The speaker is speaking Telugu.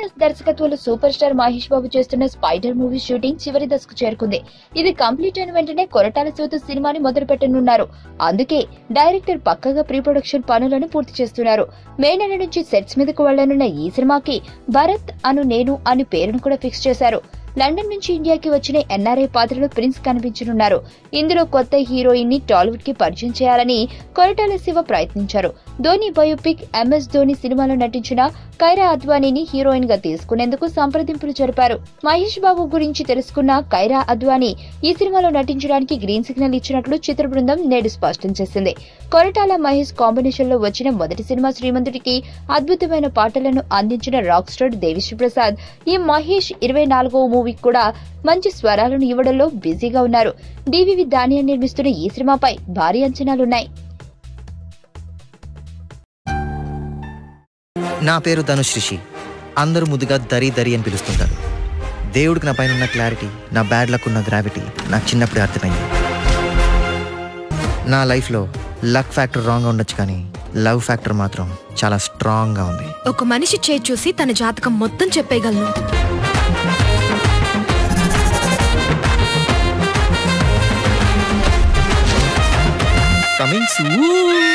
ప్రభాస్ దర్శకత్వంలో సూపర్ స్టార్ మహేష్ బాబు చేస్తున్న స్పైడర్ మూవీ షూటింగ్ చివరి దశకు చేరుకుంది. ఇది కంప్లీట్ అయిన వెంటనే కొరటాల శివతో సినిమాని మొదలు పెట్టనున్నారు. అందుకే డైరెక్టర్ పక్కగా ప్రీ ప్రొడక్షన్ పనులను పూర్తి చేస్తున్నారు. మే నెల నుంచి సెట్స్ మీదకు వెళ్లనున్న ఈ సినిమాకి భరత్ అను నేను అని పేరును కూడా ఫిక్స్ చేశారు. లండన్ నుంచి ఇండియాకి వచ్చిన ఎన్ఆర్ఐ పాత్రలో ప్రిన్స్ కనిపించనున్నారు. ఇందులో కొత్త హీరోయిన్ ని టాలీవుడ్ కి పరిచయం చేయాలని కొరటాల శివ ప్రయత్నించారు. ధోని బయోపిక్ MS ధోని సినిమాలో నటించిన కైరా అద్వానీని హీరోయిన్ గా తీసుకునేందుకు సంప్రదింపులు జరిపారు. మహేష్ బాబు గురించి తెలుసుకున్న కైరా అద్వానీ ఈ సినిమాలో నటించడానికి గ్రీన్ సిగ్నల్ ఇచ్చినట్లు చిత్ర బృందం నేడు స్పష్టం చేసింది. కొరటాల మహేష్ కాంబినేషన్ లో వచ్చిన మొదటి సినిమా శ్రీమంతుడికి అద్భుతమైన పాటలను అందించిన రాక్ స్టార్ దేవిశ్రీ ప్రసాద్ ఈ మహేష్ 24వ మూవీ కూడా మంచి స్వరాలను ఇవ్వడంలో బిజీగా ఉన్నారు. డివివి దానియల్ నిర్మిస్తున్న ఈ సినిమాపై భారీ అంచనాలున్నాయి. నా పేరు ధనుష్ రిషి. అందరూ ముద్దుగా దరి దరి అని పిలుస్తుంటారు. దేవుడికి నా పైన ఉన్న క్లారిటీ, నా బ్యాడ్ లక్ ఉన్న గ్రావిటీ నాకు చిన్నప్పుడే అర్థమైంది. నా లైఫ్లో లక్ ఫ్యాక్టర్ రాంగ్గా ఉండొచ్చు, కానీ లవ్ ఫ్యాక్టర్ మాత్రం చాలా స్ట్రాంగ్గా ఉంది. ఒక మనిషి చేయి చూసి తన జాతకం మొత్తం చెప్పేయగలను. Coming soon.